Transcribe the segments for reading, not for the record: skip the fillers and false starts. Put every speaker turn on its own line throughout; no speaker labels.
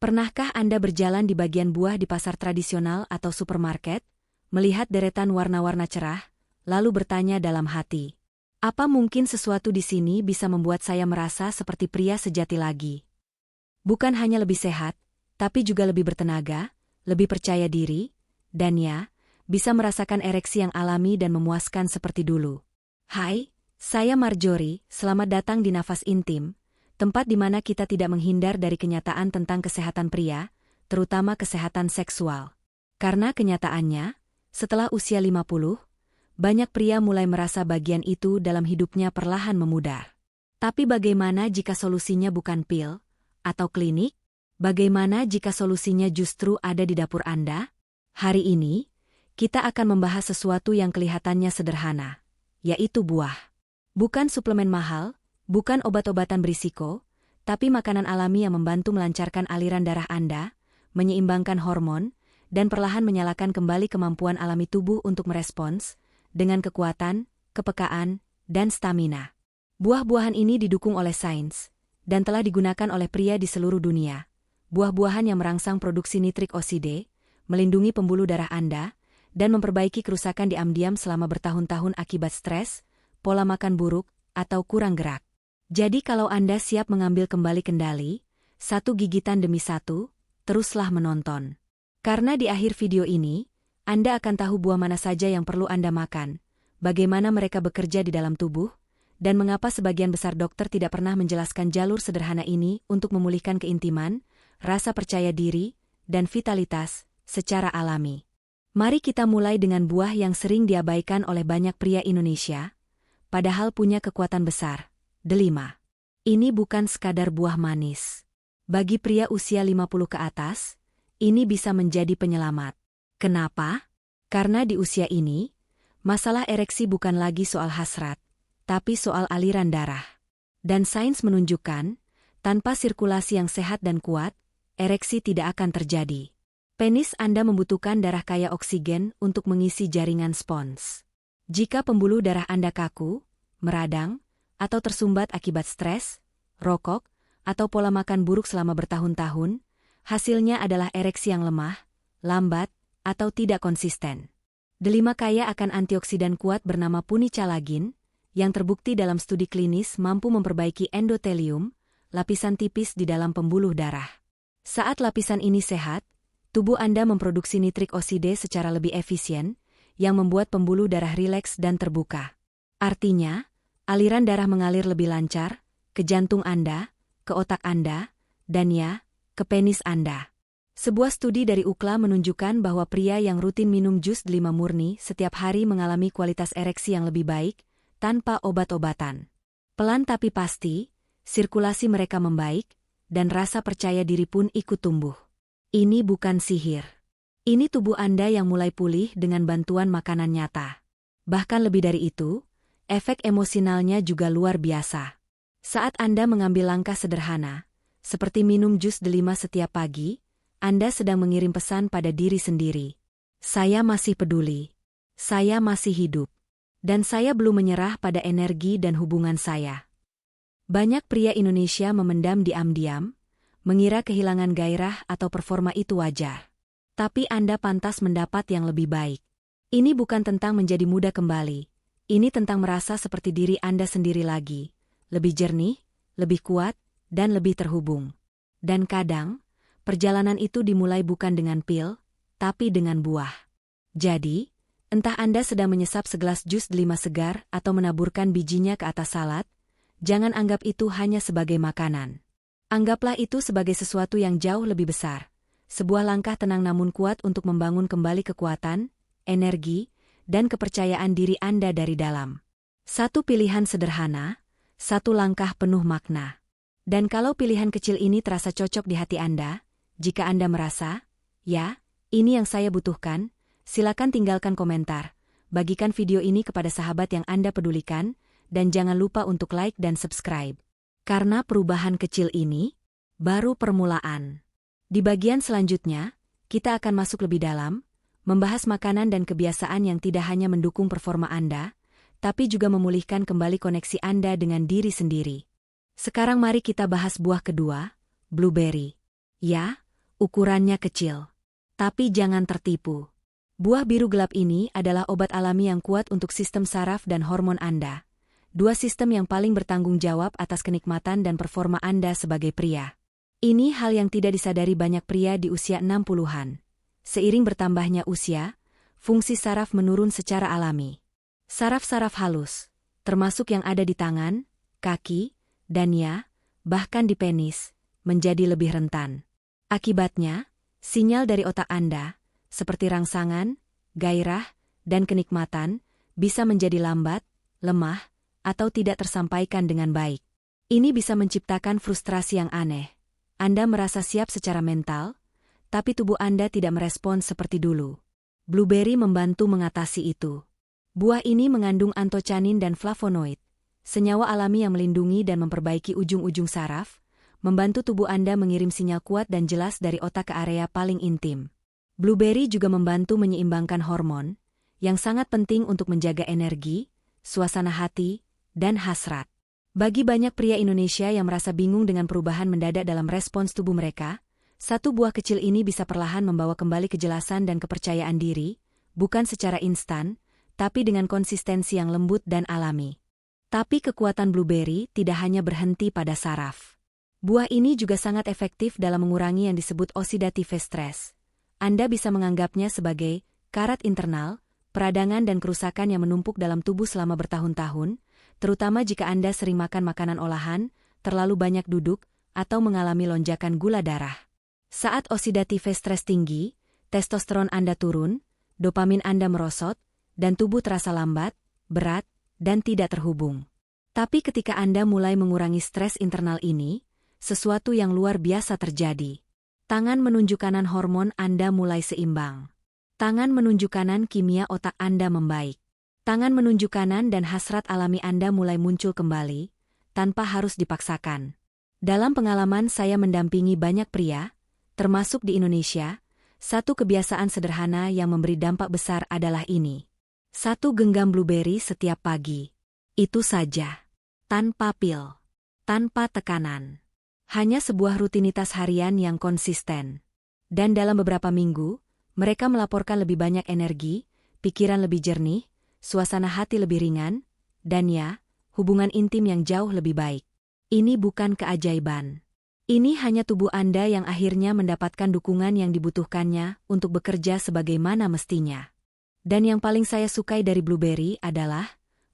Pernahkah Anda berjalan di bagian buah di pasar tradisional atau supermarket, melihat deretan warna-warna cerah, lalu bertanya dalam hati, apa mungkin sesuatu di sini bisa membuat saya merasa seperti pria sejati lagi? Bukan hanya lebih sehat, tapi juga lebih bertenaga, lebih percaya diri, dan ya, bisa merasakan ereksi yang alami dan memuaskan seperti dulu. Hai, saya Marjorie, selamat datang di Nafas Intim, tempat di mana kita tidak menghindar dari kenyataan tentang kesehatan pria, terutama kesehatan seksual. Karena kenyataannya, setelah usia 50, banyak pria mulai merasa bagian itu dalam hidupnya perlahan memudar. Tapi bagaimana jika solusinya bukan pil atau klinik? Bagaimana jika solusinya justru ada di dapur Anda? Hari ini, kita akan membahas sesuatu yang kelihatannya sederhana, yaitu buah. Bukan suplemen mahal, bukan obat-obatan berisiko, tapi makanan alami yang membantu melancarkan aliran darah Anda, menyeimbangkan hormon, dan perlahan menyalakan kembali kemampuan alami tubuh untuk merespons, dengan kekuatan, kepekaan, dan stamina. Buah-buahan ini didukung oleh sains, dan telah digunakan oleh pria di seluruh dunia. Buah-buahan yang merangsang produksi nitrik oside, melindungi pembuluh darah Anda, dan memperbaiki kerusakan diam-diam selama bertahun-tahun akibat stres, pola makan buruk, atau kurang gerak. Jadi kalau Anda siap mengambil kembali kendali, satu gigitan demi satu, teruslah menonton. Karena di akhir video ini, Anda akan tahu buah mana saja yang perlu Anda makan, bagaimana mereka bekerja di dalam tubuh, dan mengapa sebagian besar dokter tidak pernah menjelaskan jalur sederhana ini untuk memulihkan keintiman, rasa percaya diri, dan vitalitas secara alami. Mari kita mulai dengan buah yang sering diabaikan oleh banyak pria Indonesia, padahal punya kekuatan besar, delima. Ini bukan sekadar buah manis. Bagi pria usia 50 ke atas, ini bisa menjadi penyelamat. Kenapa? Karena di usia ini, masalah ereksi bukan lagi soal hasrat, tapi soal aliran darah. Dan sains menunjukkan, tanpa sirkulasi yang sehat dan kuat, ereksi tidak akan terjadi. Penis Anda membutuhkan darah kaya oksigen untuk mengisi jaringan spons. Jika pembuluh darah Anda kaku, meradang, atau tersumbat akibat stres, rokok, atau pola makan buruk selama bertahun-tahun, hasilnya adalah ereksi yang lemah, lambat, atau tidak konsisten. Delima kaya akan antioksidan kuat bernama punicalagin, yang terbukti dalam studi klinis mampu memperbaiki endotelium, lapisan tipis di dalam pembuluh darah. Saat lapisan ini sehat, tubuh Anda memproduksi nitrik oside secara lebih efisien, yang membuat pembuluh darah rileks dan terbuka. Artinya, aliran darah mengalir lebih lancar, ke jantung Anda, ke otak Anda, dan ya, ke penis Anda. Sebuah studi dari UCLA menunjukkan bahwa pria yang rutin minum jus delima murni setiap hari mengalami kualitas ereksi yang lebih baik, tanpa obat-obatan. Pelan tapi pasti, sirkulasi mereka membaik, dan rasa percaya diri pun ikut tumbuh. Ini bukan sihir. Ini tubuh Anda yang mulai pulih dengan bantuan makanan nyata. Bahkan lebih dari itu, efek emosionalnya juga luar biasa. Saat Anda mengambil langkah sederhana, seperti minum jus delima setiap pagi, Anda sedang mengirim pesan pada diri sendiri. Saya masih peduli. Saya masih hidup. Dan saya belum menyerah pada energi dan hubungan saya. Banyak pria Indonesia memendam diam-diam, mengira kehilangan gairah atau performa itu wajar. Tapi Anda pantas mendapat yang lebih baik. Ini bukan tentang menjadi muda kembali. Ini tentang merasa seperti diri Anda sendiri lagi. Lebih jernih, lebih kuat, dan lebih terhubung. Dan kadang, perjalanan itu dimulai bukan dengan pil, tapi dengan buah. Jadi, entah Anda sedang menyesap segelas jus delima segar atau menaburkan bijinya ke atas salad, jangan anggap itu hanya sebagai makanan. Anggaplah itu sebagai sesuatu yang jauh lebih besar. Sebuah langkah tenang namun kuat untuk membangun kembali kekuatan, energi, dan kepercayaan diri Anda dari dalam. Satu pilihan sederhana, satu langkah penuh makna. Dan kalau pilihan kecil ini terasa cocok di hati Anda, jika Anda merasa, ya, ini yang saya butuhkan, silakan tinggalkan komentar, bagikan video ini kepada sahabat yang Anda pedulikan, dan jangan lupa untuk like dan subscribe. Karena perubahan kecil ini baru permulaan. Di bagian selanjutnya, kita akan masuk lebih dalam, membahas makanan dan kebiasaan yang tidak hanya mendukung performa Anda, tapi juga memulihkan kembali koneksi Anda dengan diri sendiri. Sekarang mari kita bahas buah kedua, blueberry. Ya, ukurannya kecil. Tapi jangan tertipu. Buah biru gelap ini adalah obat alami yang kuat untuk sistem saraf dan hormon Anda. Dua sistem yang paling bertanggung jawab atas kenikmatan dan performa Anda sebagai pria. Ini hal yang tidak disadari banyak pria di usia 60-an. Seiring bertambahnya usia, fungsi saraf menurun secara alami. Saraf-saraf halus, termasuk yang ada di tangan, kaki, dan ya, bahkan di penis, menjadi lebih rentan. Akibatnya, sinyal dari otak Anda, seperti rangsangan, gairah, dan kenikmatan, bisa menjadi lambat, lemah, atau tidak tersampaikan dengan baik. Ini bisa menciptakan frustrasi yang aneh. Anda merasa siap secara mental, tapi tubuh Anda tidak merespons seperti dulu. Blueberry membantu mengatasi itu. Buah ini mengandung antocianin dan flavonoid, senyawa alami yang melindungi dan memperbaiki ujung-ujung saraf, membantu tubuh Anda mengirim sinyal kuat dan jelas dari otak ke area paling intim. Blueberry juga membantu menyeimbangkan hormon, yang sangat penting untuk menjaga energi, suasana hati, dan hasrat. Bagi banyak pria Indonesia yang merasa bingung dengan perubahan mendadak dalam respons tubuh mereka, satu buah kecil ini bisa perlahan membawa kembali kejelasan dan kepercayaan diri, bukan secara instan, tapi dengan konsistensi yang lembut dan alami. Tapi kekuatan blueberry tidak hanya berhenti pada saraf. Buah ini juga sangat efektif dalam mengurangi yang disebut oxidative stress. Anda bisa menganggapnya sebagai karat internal, peradangan dan kerusakan yang menumpuk dalam tubuh selama bertahun-tahun, terutama jika Anda sering makan makanan olahan, terlalu banyak duduk, atau mengalami lonjakan gula darah. Saat oxidative stress tinggi, testosteron Anda turun, dopamin Anda merosot, dan tubuh terasa lambat, berat, dan tidak terhubung. Tapi ketika Anda mulai mengurangi stres internal ini, sesuatu yang luar biasa terjadi. Tangan menunjuk kanan hormon Anda mulai seimbang. Tangan menunjuk kanan kimia otak Anda membaik. Tangan menunjuk kanan dan hasrat alami Anda mulai muncul kembali, tanpa harus dipaksakan. Dalam pengalaman saya mendampingi banyak pria, termasuk di Indonesia, satu kebiasaan sederhana yang memberi dampak besar adalah ini. 1 genggam blueberry setiap pagi. Itu saja. Tanpa pil. Tanpa tekanan. Hanya sebuah rutinitas harian yang konsisten. Dan dalam beberapa minggu, mereka melaporkan lebih banyak energi, pikiran lebih jernih, suasana hati lebih ringan, dan ya, hubungan intim yang jauh lebih baik. Ini bukan keajaiban. Ini hanya tubuh Anda yang akhirnya mendapatkan dukungan yang dibutuhkannya untuk bekerja sebagaimana mestinya. Dan yang paling saya sukai dari blueberry adalah,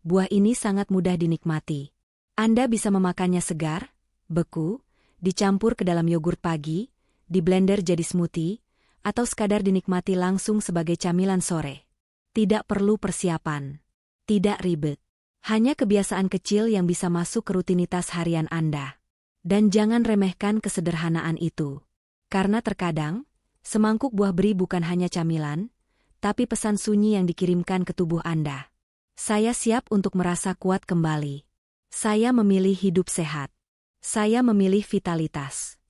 buah ini sangat mudah dinikmati. Anda bisa memakannya segar, beku, dicampur ke dalam yogurt pagi, di blender jadi smoothie, atau sekadar dinikmati langsung sebagai camilan sore. Tidak perlu persiapan. Tidak ribet. Hanya kebiasaan kecil yang bisa masuk ke rutinitas harian Anda. Dan jangan remehkan kesederhanaan itu. Karena terkadang, semangkuk buah beri bukan hanya camilan, tapi pesan sunyi yang dikirimkan ke tubuh Anda. Saya siap untuk merasa kuat kembali. Saya memilih hidup sehat. Saya memilih vitalitas.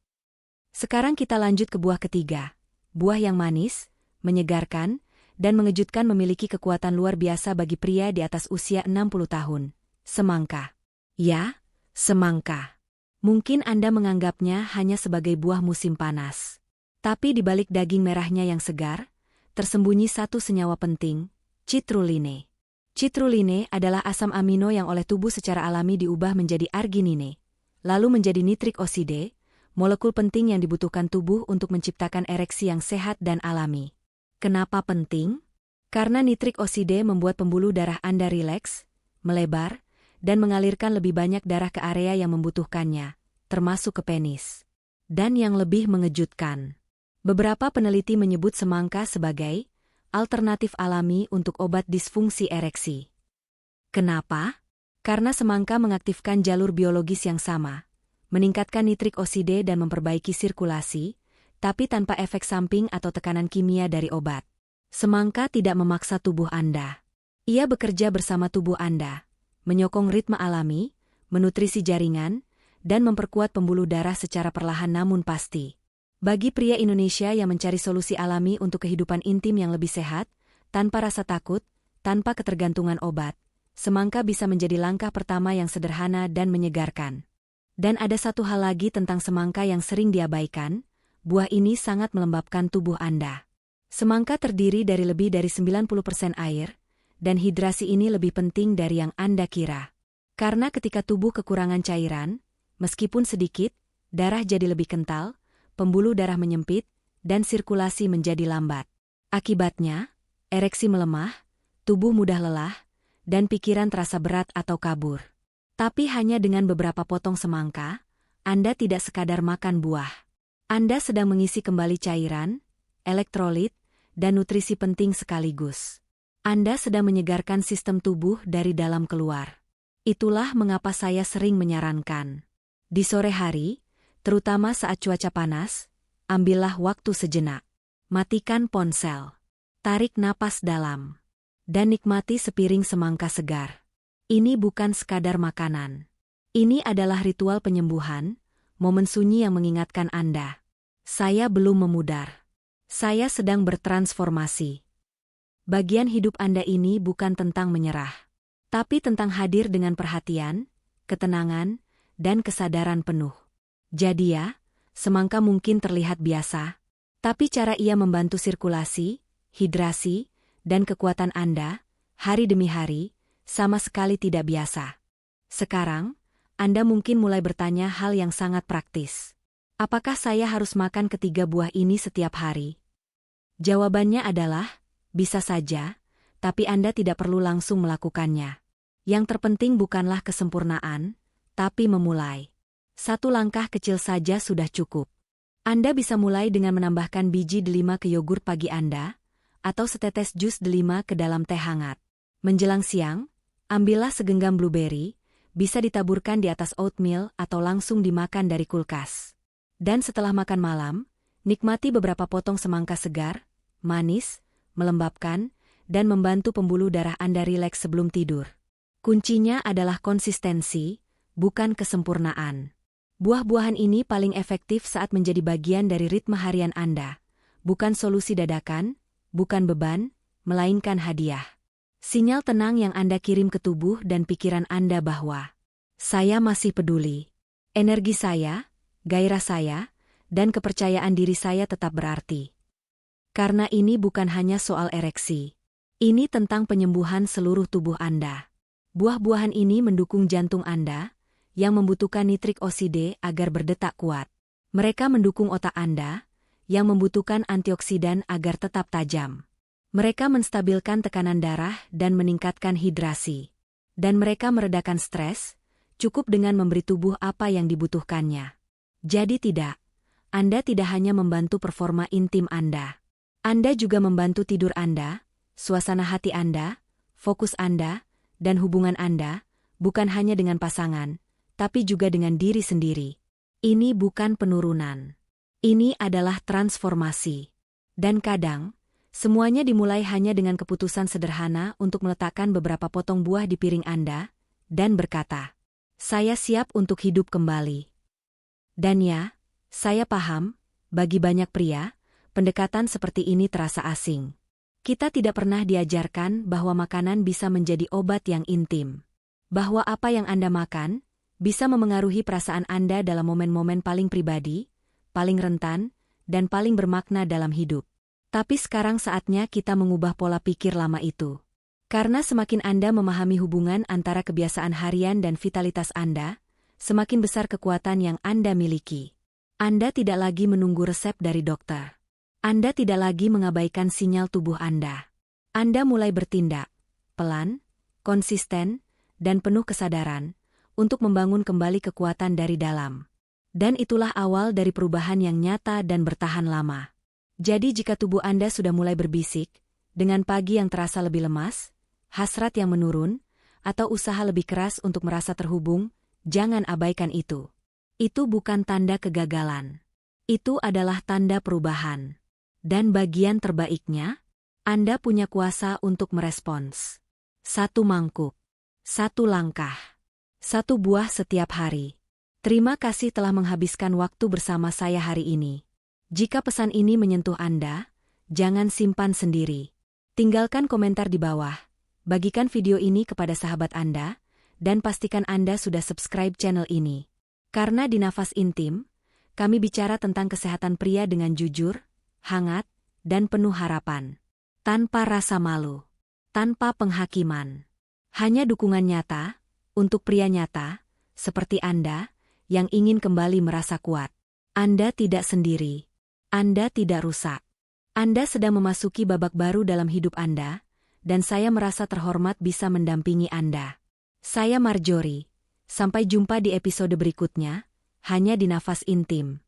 Sekarang kita lanjut ke buah ketiga. Buah yang manis, menyegarkan, dan mengejutkan memiliki kekuatan luar biasa bagi pria di atas usia 60 tahun. Semangka. Ya, semangka. Mungkin Anda menganggapnya hanya sebagai buah musim panas. Tapi di balik daging merahnya yang segar, tersembunyi satu senyawa penting, citruline. Citruline adalah asam amino yang oleh tubuh secara alami diubah menjadi arginine, lalu menjadi nitrik oside, molekul penting yang dibutuhkan tubuh untuk menciptakan ereksi yang sehat dan alami. Kenapa penting? Karena nitrik oside membuat pembuluh darah Anda rileks, melebar, dan mengalirkan lebih banyak darah ke area yang membutuhkannya, termasuk ke penis. Dan yang lebih mengejutkan, beberapa peneliti menyebut semangka sebagai alternatif alami untuk obat disfungsi ereksi. Kenapa? Karena semangka mengaktifkan jalur biologis yang sama, meningkatkan nitrik oside dan memperbaiki sirkulasi, tapi tanpa efek samping atau tekanan kimia dari obat. Semangka tidak memaksa tubuh Anda. Ia bekerja bersama tubuh Anda, menyokong ritme alami, menutrisi jaringan, dan memperkuat pembuluh darah secara perlahan namun pasti. Bagi pria Indonesia yang mencari solusi alami untuk kehidupan intim yang lebih sehat, tanpa rasa takut, tanpa ketergantungan obat, semangka bisa menjadi langkah pertama yang sederhana dan menyegarkan. Dan ada satu hal lagi tentang semangka yang sering diabaikan, buah ini sangat melembabkan tubuh Anda. Semangka terdiri dari lebih dari 90% air, dan hidrasi ini lebih penting dari yang Anda kira. Karena ketika tubuh kekurangan cairan, meskipun sedikit, darah jadi lebih kental, pembuluh darah menyempit, dan sirkulasi menjadi lambat. Akibatnya, ereksi melemah, tubuh mudah lelah, dan pikiran terasa berat atau kabur. Tapi hanya dengan beberapa potong semangka, Anda tidak sekadar makan buah. Anda sedang mengisi kembali cairan, elektrolit, dan nutrisi penting sekaligus. Anda sedang menyegarkan sistem tubuh dari dalam keluar. Itulah mengapa saya sering menyarankan. Di sore hari, terutama saat cuaca panas, ambillah waktu sejenak. Matikan ponsel. Tarik napas dalam. Dan nikmati sepiring semangka segar. Ini bukan sekadar makanan. Ini adalah ritual penyembuhan, momen sunyi yang mengingatkan Anda. Saya belum memudar. Saya sedang bertransformasi. Bagian hidup Anda ini bukan tentang menyerah, tapi tentang hadir dengan perhatian, ketenangan, dan kesadaran penuh. Jadi ya, semangka mungkin terlihat biasa, tapi cara ia membantu sirkulasi, hidrasi, dan kekuatan Anda, hari demi hari, sama sekali tidak biasa. Sekarang, Anda mungkin mulai bertanya hal yang sangat praktis. Apakah saya harus makan ketiga buah ini setiap hari? Jawabannya adalah, bisa saja, tapi Anda tidak perlu langsung melakukannya. Yang terpenting bukanlah kesempurnaan, tapi memulai. Satu langkah kecil saja sudah cukup. Anda bisa mulai dengan menambahkan biji delima ke yogurt pagi Anda, atau setetes jus delima ke dalam teh hangat. Menjelang siang, ambillah segenggam blueberry, bisa ditaburkan di atas oatmeal atau langsung dimakan dari kulkas. Dan setelah makan malam, nikmati beberapa potong semangka segar, manis, melembabkan, dan membantu pembuluh darah Anda rileks sebelum tidur. Kuncinya adalah konsistensi, bukan kesempurnaan. Buah-buahan ini paling efektif saat menjadi bagian dari ritme harian Anda. Bukan solusi dadakan, bukan beban, melainkan hadiah. Sinyal tenang yang Anda kirim ke tubuh dan pikiran Anda bahwa saya masih peduli. Energi saya, gairah saya, dan kepercayaan diri saya tetap berarti. Karena ini bukan hanya soal ereksi. Ini tentang penyembuhan seluruh tubuh Anda. Buah-buahan ini mendukung jantung Anda, yang membutuhkan nitrik oside agar berdetak kuat. Mereka mendukung otak Anda, yang membutuhkan antioksidan agar tetap tajam. Mereka menstabilkan tekanan darah dan meningkatkan hidrasi. Dan mereka meredakan stres, cukup dengan memberi tubuh apa yang dibutuhkannya. Jadi tidak, Anda tidak hanya membantu performa intim Anda. Anda juga membantu tidur Anda, suasana hati Anda, fokus Anda, dan hubungan Anda, bukan hanya dengan pasangan, tapi juga dengan diri sendiri. Ini bukan penurunan. Ini adalah transformasi. Dan kadang, semuanya dimulai hanya dengan keputusan sederhana untuk meletakkan beberapa potong buah di piring Anda, dan berkata, saya siap untuk hidup kembali. Dan ya, saya paham, bagi banyak pria, pendekatan seperti ini terasa asing. Kita tidak pernah diajarkan bahwa makanan bisa menjadi obat yang intim. Bahwa apa yang Anda makan bisa memengaruhi perasaan Anda dalam momen-momen paling pribadi, paling rentan, dan paling bermakna dalam hidup. Tapi sekarang saatnya kita mengubah pola pikir lama itu. Karena semakin Anda memahami hubungan antara kebiasaan harian dan vitalitas Anda, semakin besar kekuatan yang Anda miliki. Anda tidak lagi menunggu resep dari dokter. Anda tidak lagi mengabaikan sinyal tubuh Anda. Anda mulai bertindak, pelan, konsisten, dan penuh kesadaran, untuk membangun kembali kekuatan dari dalam. Dan itulah awal dari perubahan yang nyata dan bertahan lama. Jadi jika tubuh Anda sudah mulai berbisik, dengan pagi yang terasa lebih lemas, hasrat yang menurun, atau usaha lebih keras untuk merasa terhubung, jangan abaikan itu. Itu bukan tanda kegagalan. Itu adalah tanda perubahan. Dan bagian terbaiknya, Anda punya kuasa untuk merespons. 1 mangkuk, 1 langkah, 1 buah setiap hari. Terima kasih telah menghabiskan waktu bersama saya hari ini. Jika pesan ini menyentuh Anda, jangan simpan sendiri. Tinggalkan komentar di bawah, bagikan video ini kepada sahabat Anda, dan pastikan Anda sudah subscribe channel ini. Karena di Nafas Intim, Kami bicara tentang kesehatan pria dengan jujur, hangat, dan penuh harapan. Tanpa rasa malu. Tanpa penghakiman. Hanya dukungan nyata, untuk pria nyata, seperti Anda, yang ingin kembali merasa kuat. Anda tidak sendiri. Anda tidak rusak. Anda sedang memasuki babak baru dalam hidup Anda, dan saya merasa terhormat bisa mendampingi Anda. Saya Marjorie. Sampai jumpa di episode berikutnya, hanya di Nafas Intim.